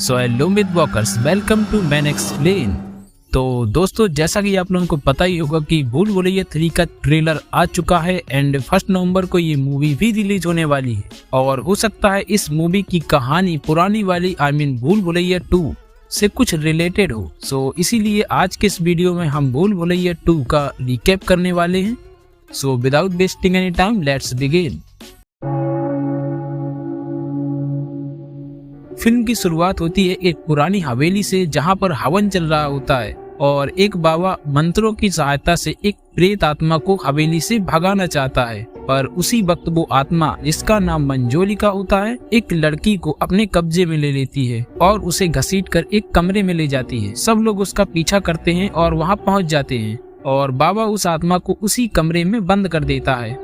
So hello myth walkers, welcome to man explain. तो दोस्तों, जैसा कि आप लोगों को पता ही होगा कि भूल भुलैया 3 का ट्रेलर आ चुका है एंड 1 नवंबर को ये मूवी भी रिलीज होने वाली है। और हो सकता है इस मूवी की कहानी पुरानी वाली भूल भुलैया 2 से कुछ रिलेटेड हो। सो इसीलिए आज के इस वीडियो में हम भूल भुलैया 2 का रिकैप करने वाले हैं। So without wasting any time, let's begin. Film की शुरुआत होती है एक पुरानी हवेली से, जहां पर हवन चल रहा होता है और एक बाबा मंत्रों की सहायता से एक प्रेत आत्मा को हवेली से भगाना चाहता है। पर उसी वक्त वो आत्मा, जिसका नाम मंजोलिका होता है, एक लड़की को अपने कब्जे में ले लेती है और उसे घसीटकर एक कमरे में ले जाती है। सब लोग उसका पीछा करते हैं और वहां पहुंच जाते हैं और बाबा उस आत्मा को उसी कमरे में बंद कर देता है।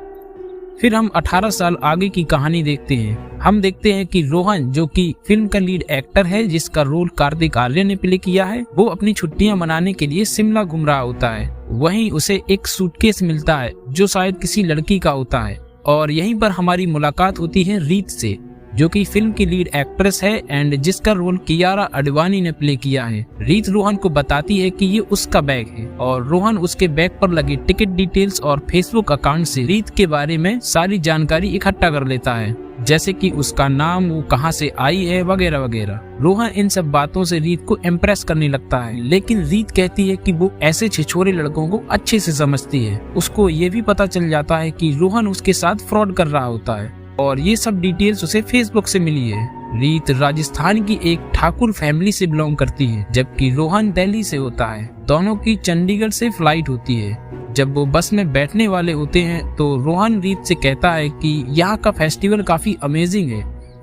फिर हम 18 साल आगे की कहानी देखते हैं। हम देखते हैं कि रोहन, जो कि फिल्म का लीड एक्टर है, जिसका रोल कार्तिक आर्यन ने प्ले किया है, वो अपनी छुट्टियां मनाने के लिए शिमला घूम रहा होता है। वहीं उसे एक सूटकेस मिलता है जो शायद किसी लड़की का होता है और यहीं पर हमारी मुलाकात होती है रीत से, जो कि फिल्म की लीड एक्ट्रेस है एंड जिसका रोल कियारा अडवाणी ने प्ले किया है। रीत रोहन को बताती है कि ये उसका बैग है और रोहन उसके बैग पर लगे टिकट डिटेल्स और फेसबुक अकाउंट से रीत के बारे में सारी जानकारी इकट्ठा कर लेता है, जैसे कि उसका नाम, वो कहां से आई है, वगैरह वगैरह। रोहन इन सब बातों से रीत को इम्प्रेस करने लगता है, लेकिन रीत कहती है कि वो ऐसे छिछोरे लड़कों को अच्छे से समझती है। उसको ये भी पता चल जाता है कि रोहन उसके साथ फ्रॉड कर रहा होता है और ये सब डिटेल्स उसे फेसबुक से मिली है। रीत राजस्थान की एक ठाकुर फैमिली से बिलोंग करती है, जबकि रोहन दिल्ली से होता है। दोनों की चंडीगढ़ से फ्लाइट होती है। जब वो बस में बैठने वाले होते हैं तो रोहन रीत से कहता है कि यहाँ का फेस्टिवल काफी अमेजिंग है,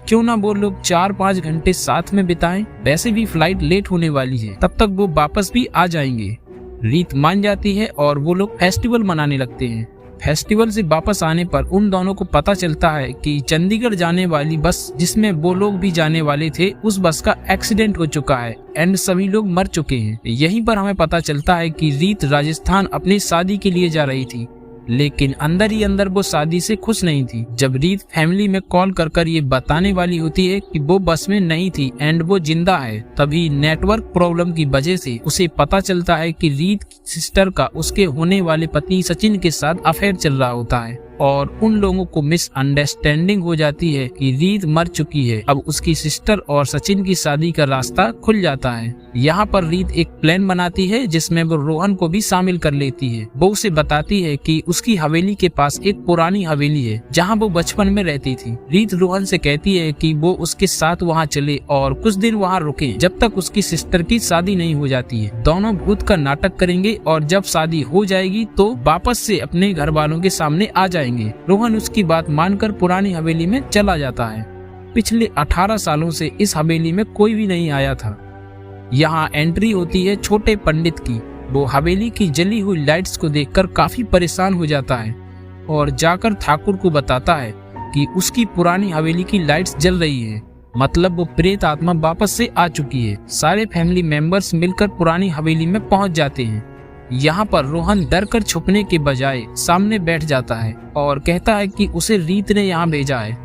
क्यों ना वो लोग 4-5 घंटे साथ में बिताएं। वैसे भी फ्लाइट लेट होने वाली है, तब तक वो वापस भी आ जाएंगे। रीत मान जाती है और वो लोग फेस्टिवल मनाने लगते हैं। फेस्टिवल से वापस आने पर उन दोनों को पता चलता है कि चंडीगढ़ जाने वाली बस, जिसमें वो लोग भी जाने वाले थे, उस बस का एक्सीडेंट हो चुका है एंड सभी लोग मर चुके हैं। यहीं पर हमें पता चलता है कि रीत राजस्थान अपनी शादी के लिए जा रही थी, लेकिन अंदर ही अंदर वो शादी से खुश नहीं थी। जब रीत फैमिली में कॉल कर ये बताने वाली होती है कि वो बस में नहीं थी एंड वो जिंदा है, तभी नेटवर्क प्रॉब्लम की वजह से उसे पता चलता है कि रीत की सिस्टर का उसके होने वाले पति सचिन के साथ अफेयर चल रहा होता है और उन लोगों को मिसअंडरस्टैंडिंग हो जाती है कि रीत मर चुकी है। अब उसकी सिस्टर और सचिन की शादी का रास्ता खुल जाता है। यहाँ पर रीत एक प्लान बनाती है जिसमें वो रोहन को भी शामिल कर लेती है। वो उसे बताती है कि उसकी हवेली के पास एक पुरानी हवेली है जहाँ वो बचपन में रहती थी। रीत रोहन से कहती है कि वो उसके साथ वहाँ चले और कुछ दिन वहाँ रुके जब तक उसकी सिस्टर की शादी नहीं हो जाती है। दोनों भूत का नाटक करेंगे और जब शादी हो जाएगी तो वापस से अपने घर वालों के सामने आ जाएंगे। रोहन उसकी बात मानकर पुरानी हवेली में चला जाता है। पिछले 18 सालों से इस हवेली में कोई भी नहीं आया था। यहाँ एंट्री होती है छोटे पंडित की। वो हवेली की जली हुई लाइट्स को देखकर काफी परेशान हो जाता है और जाकर ठाकुर को बताता है कि उसकी पुरानी हवेली की लाइट्स जल रही है, मतलब वो प्रेत आत्मा वापस से आ चुकी है। सारे फैमिली मेंबर्स मिलकर पुरानी हवेली में पहुंच जाते हैं। यहाँ पर रोहन डर कर छुपने के बजाय सामने बैठ जाता है और कहता है कि उसे रीत ने यहाँ भेजा है।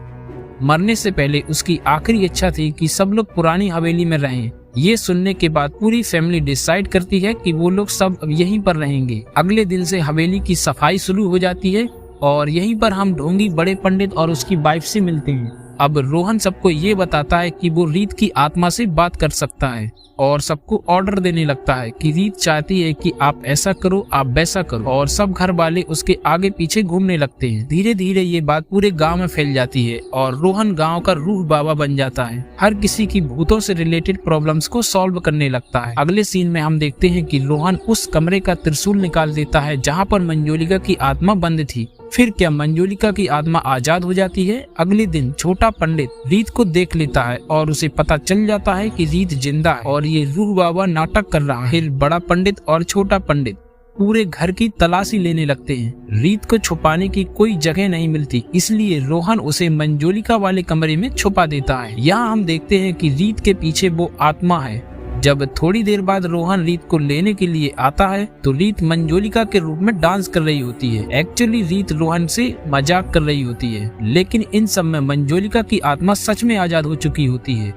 मरने से पहले उसकी आखिरी इच्छा थी कि सब लोग पुरानी हवेली में रहें। ये सुनने के बाद पूरी फैमिली डिसाइड करती है कि वो लोग सब यहीं पर रहेंगे। अगले दिन से हवेली की सफाई शुरू हो जाती है और यहीं पर हम ढोंगी बड़े पंडित और उसकी वाइफ से मिलते हैं। अब रोहन सबको ये बताता है कि वो रीत की आत्मा से बात कर सकता है और सबको ऑर्डर देने लगता है कि रीत चाहती है कि आप ऐसा करो, आप वैसा करो, और सब घर वाले उसके आगे पीछे घूमने लगते हैं। धीरे धीरे ये बात पूरे गांव में फैल जाती है और रोहन गांव का रूह बाबा बन जाता है। हर किसी की भूतों से रिलेटेड प्रॉब्लम्स को सॉल्व करने लगता है। अगले सीन में हम देखते हैं कि रोहन उस कमरे का त्रिशूल निकाल देता है जहाँ पर मंजोलिका की आत्मा बंद थी। फिर क्या मंजोलिका की आत्मा आजाद हो जाती है। अगले दिन छोटा पंडित रीत को देख लेता है और उसे पता चल जाता है कि रीत जिंदा है और ये रूह बाबा नाटक कर रहा है। फिर बड़ा पंडित और छोटा पंडित पूरे घर की तलाशी लेने लगते हैं। रीत को छुपाने की कोई जगह नहीं मिलती, इसलिए रोहन उसे मंजोलिका वाले कमरे में छुपा देता है। यहाँ हम देखते हैं कि रीत के पीछे वो आत्मा है। जब थोड़ी देर बाद रोहन रीत को लेने के लिए आता है तो रीत मंजोलिका के रूप में डांस कर रही होती है। एक्चुअली रीत रोहन से मजाक कर रही होती है, लेकिन इन सब में मंजोलिका की आत्मा सच में आजाद हो चुकी होती है।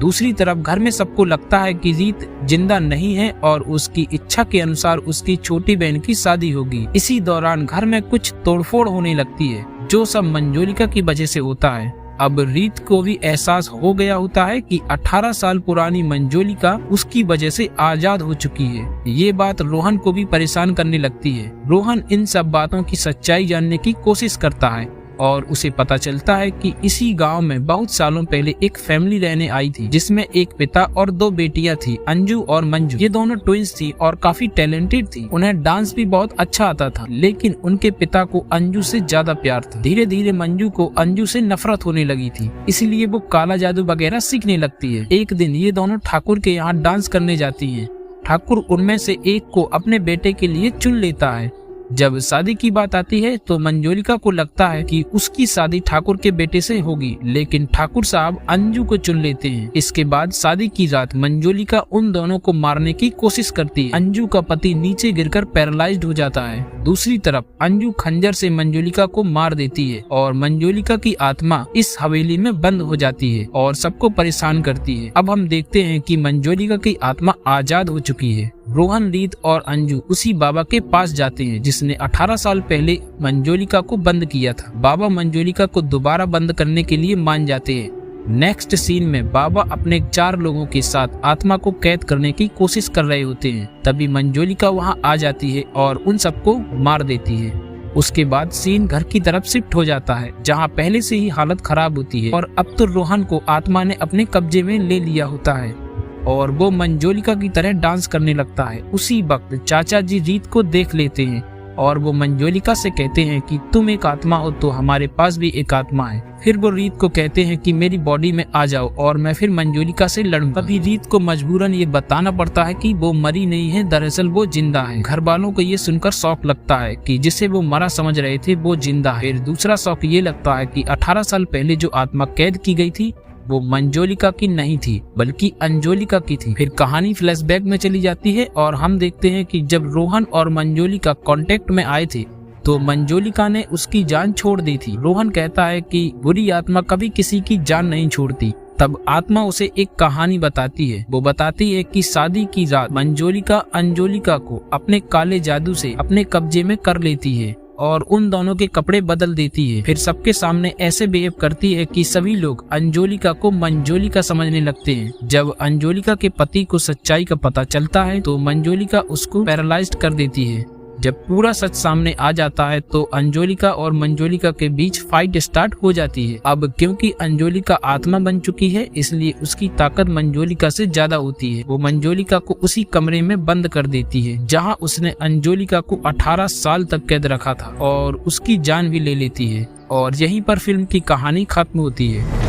दूसरी तरफ घर में सबको लगता है कि रीत जिंदा नहीं है और उसकी इच्छा के अनुसार उसकी छोटी बहन की शादी होगी। इसी दौरान घर में कुछ तोड़फोड़ होने लगती है, जो सब मंजोलिका की वजह से होता है। अब रीत को भी एहसास हो गया होता है कि 18 साल पुरानी मंजोलिका उसकी वजह से आजाद हो चुकी है। ये बात रोहन को भी परेशान करने लगती है। रोहन इन सब बातों की सच्चाई जानने की कोशिश करता है और उसे पता चलता है कि इसी गांव में बहुत सालों पहले एक फैमिली रहने आई थी, जिसमें एक पिता और 2 बेटियां थी, अंजू और मंजू। ये दोनों ट्विंस थी और काफी टैलेंटेड थी। उन्हें डांस भी बहुत अच्छा आता था, लेकिन उनके पिता को अंजू से ज्यादा प्यार था। धीरे धीरे मंजू को अंजू से नफरत होने लगी थी, इसलिए वो काला जादू वगैरह सीखने लगती है। एक दिन ये दोनों ठाकुर के यहाँ डांस करने जाती है। ठाकुर उनमें से एक को अपने बेटे के लिए चुन लेता है। जब शादी की बात आती है तो मंजोलिका को लगता है कि उसकी शादी ठाकुर के बेटे से होगी, लेकिन ठाकुर साहब अंजू को चुन लेते हैं। इसके बाद शादी की रात मंजोलिका उन दोनों को मारने की कोशिश करती है। अंजू का पति नीचे गिरकर पैरालाइज्ड हो जाता है। दूसरी तरफ अंजू खंजर से मंजोलिका को मार देती है और मंजोलिका की आत्मा इस हवेली में बंद हो जाती है और सबको परेशान करती है। अब हम देखते हैं कि मंजोलिका की आत्मा आजाद हो चुकी है। रोहन, रीत और अंजू उसी बाबा के पास जाते हैं जिसने 18 साल पहले मंजोलिका को बंद किया था। बाबा मंजोलिका को दोबारा बंद करने के लिए मान जाते हैं। नेक्स्ट सीन में बाबा अपने 4 लोगों के साथ आत्मा को कैद करने की कोशिश कर रहे होते हैं। तभी मंजोलिका वहां आ जाती है और उन सबको मार देती है। उसके बाद सीन घर की तरफ शिफ्ट हो जाता है, जहां पहले से ही हालत खराब होती है और अब तो रोहन को आत्मा ने अपने कब्जे में ले लिया होता है और वो मंजोलिका की तरह डांस करने लगता है। उसी वक्त चाचा जी रीत को देख लेते हैं और वो मंजोलिका से कहते हैं कि तुम एक आत्मा हो तो हमारे पास भी एक आत्मा है। फिर वो रीत को कहते हैं कि मेरी बॉडी में आ जाओ और मैं फिर मंजोलिका से लड़ूंगा। तभी रीत को मजबूरन ये बताना पड़ता है कि वो मरी नहीं है, दरअसल वो जिंदा है। घर वालों को ये सुनकर शौक लगता है कि जिसे वो मरा समझ रहे थे वो जिंदा है। फिर दूसरा शौक ये लगता है कि 18 साल पहले जो आत्मा कैद की गई थी वो मंजोलिका की नहीं थी बल्कि अंजोलिका की थी। फिर कहानी फ्लैशबैक में चली जाती है और हम देखते हैं कि जब रोहन और मंजोलिका कांटेक्ट में आए थे तो मंजोलिका ने उसकी जान छोड़ दी थी। रोहन कहता है कि बुरी आत्मा कभी किसी की जान नहीं छोड़ती। तब आत्मा उसे एक कहानी बताती है। वो बताती है कि शादी की रात मंजोलिका अंजोलिका को अपने काले जादू से अपने कब्जे में कर लेती है और उन दोनों के कपड़े बदल देती है। फिर सबके सामने ऐसे बिहेव करती है कि सभी लोग अंजोलिका को मंजोलिका समझने लगते हैं। जब अंजोलिका के पति को सच्चाई का पता चलता है तो मंजोलिका उसको पैरालाइज्ड कर देती है। जब पूरा सच सामने आ जाता है तो अंजोलिका और मंजोलिका के बीच फाइट स्टार्ट हो जाती है। अब क्योंकि अंजोलिका आत्मा बन चुकी है इसलिए उसकी ताकत मंजोलिका से ज्यादा होती है। वो मंजोलिका को उसी कमरे में बंद कर देती है जहां उसने अंजोलिका को 18 साल तक कैद रखा था और उसकी जान भी ले लेती है और यहीं पर फिल्म की कहानी खत्म होती है।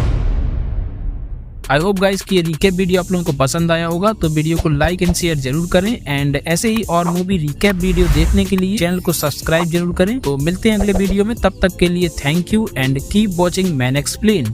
आई होप गाइस कि ये रिकैप वीडियो आप लोगों को पसंद आया होगा, तो वीडियो को लाइक एंड शेयर जरूर करें एंड ऐसे ही और मूवी रिकैप वीडियो देखने के लिए चैनल को सब्सक्राइब जरूर करें। तो मिलते हैं अगले वीडियो में, तब तक के लिए thank you and keep watching man explain.